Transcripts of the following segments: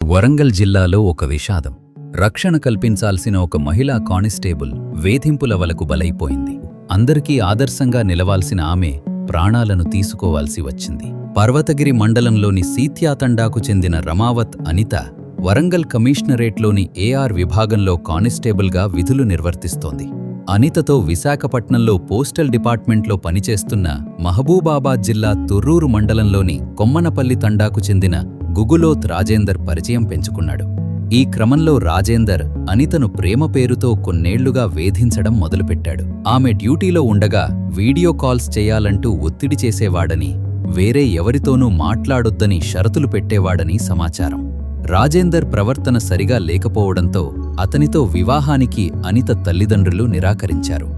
వరంగల్ జిల్లాలో ఒక విషాదం. రక్షణ కల్పించాల్సిన ఒక మహిళా కానిస్టేబుల్ వేధింపుల వలకు బలైపోయింది. అందరికీ ఆదర్శంగా నిలవాల్సిన ఆమె ప్రాణాలను తీసుకోవాల్సి వచ్చింది. పర్వతగిరి మండలంలోని సీత్యాతండాకు చెందిన రమావత్ అనిత వరంగల్ కమిషనరేట్లోని ఏఆర్ విభాగంలో కానిస్టేబుల్గా విధులు నిర్వర్తిస్తోంది. అనితతో విశాఖపట్నంలో పోస్టల్ డిపార్ట్మెంట్లో పనిచేస్తున్న మహబూబాబాద్ జిల్లా తుర్రూరు మండలంలోని కొమ్మనపల్లి తండాకు చెందిన గుగులోత్ రాజేందర్ పరిచయం పెంచుకున్నాడు. ఈ క్రమంలో రాజేందర్ అనితను ప్రేమ పేరుతో కొన్నేళ్లుగా వేధించడం మొదలుపెట్టాడు. ఆమె డ్యూటీలో ఉండగా వీడియో కాల్స్ చేయాలంటూ ఒత్తిడి చేసేవాడని, వేరే ఎవరితోనూ మాట్లాడొద్దని షరతులు పెట్టేవాడని సమాచారం. రాజేందర్ ప్రవర్తన సరిగా లేకపోవడంతో అతనితో వివాహానికి అనిత తల్లిదండ్రులు నిరాకరించారు.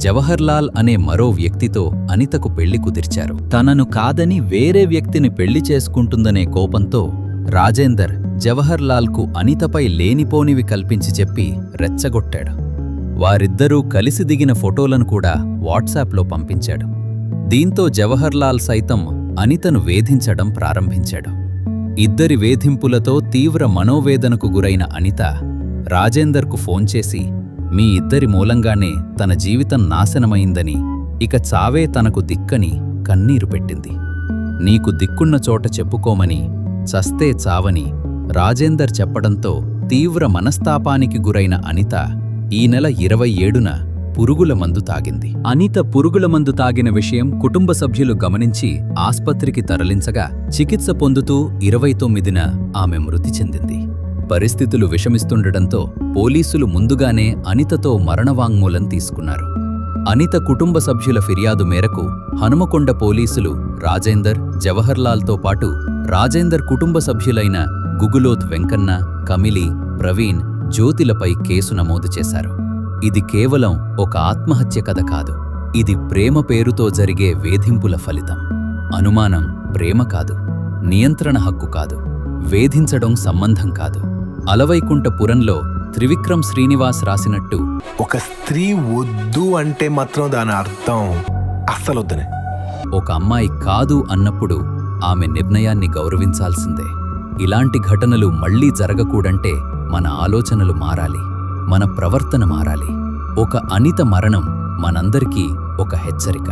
జవహర్లాల్ అనే మరో వ్యక్తితో అనితకు పెళ్లి కుదిర్చారు. తనను కాదని వేరే వ్యక్తిని పెళ్లి చేసుకుంటుందనే కోపంతో రాజేందర్ జవహర్లాల్కు అనితపై లేనిపోనివి కల్పించి చెప్పి రెచ్చగొట్టాడు. వారిద్దరూ కలిసి దిగిన ఫోటోలను కూడా వాట్సాప్లో పంపించాడు. దీంతో జవహర్లాల్ సైతం అనితను వేధించడం ప్రారంభించాడు. ఇద్దరి వేధింపులతో తీవ్ర మనోవేదనకు గురైన అనిత రాజేందర్కు ఫోన్ చేసి, మీ ఇద్దరి మూలంగానే తన జీవితం నాశనమైందని, ఇక చావే తనకు దిక్కని కన్నీరు పెట్టింది. నీకు దిక్కున్న చోట చెప్పుకోమని, చస్తే చావని రాజేందర్ చెప్పడంతో తీవ్ర మనస్తాపానికి గురైన అనిత ఈ నెల 27న పురుగుల మందు తాగింది. అనిత పురుగుల మందు తాగిన విషయం కుటుంబ సభ్యులు గమనించి ఆస్పత్రికి తరలించగా చికిత్స పొందుతూ 29న ఆమె మృతి చెందింది. పరిస్థితులు విషమిస్తుండటంతో పోలీసులు ముందుగానే అనితతో మరణవాంగ్మూలం తీసుకున్నారు. అనిత కుటుంబ సభ్యుల ఫిర్యాదు మేరకు హనుమకొండ పోలీసులు రాజేందర్, జవహర్లాల్తో పాటు రాజేందర్ కుటుంబ సభ్యులైన గుగులోత్ వెంకన్న, కమిలి, ప్రవీణ్, జ్యోతిలపై కేసు నమోదు చేశారు. ఇది కేవలం ఒక ఆత్మహత్య కథ కాదు. ఇది ప్రేమ పేరుతో జరిగే వేధింపుల ఫలితం. అనుమానం ప్రేమ కాదు, నియంత్రణ హక్కు కాదు, వేధించడం సంబంధం కాదు. అలవైకుంఠపురంలో త్రివిక్రమ్ శ్రీనివాస్ రాసినట్టు, ఒక స్త్రీ వద్దు అంటే మాత్రం దాని అర్థం అస్సలొద్దనే. ఒక అమ్మాయి కాదు అన్నప్పుడు ఆమె నిర్ణయాన్ని గౌరవించాల్సిందే. ఇలాంటి ఘటనలు మళ్లీ జరగకూడంటే మన ఆలోచనలు మారాలి, మన ప్రవర్తన మారాలి. ఒక అనిత మరణం మనందరికీ ఒక హెచ్చరిక.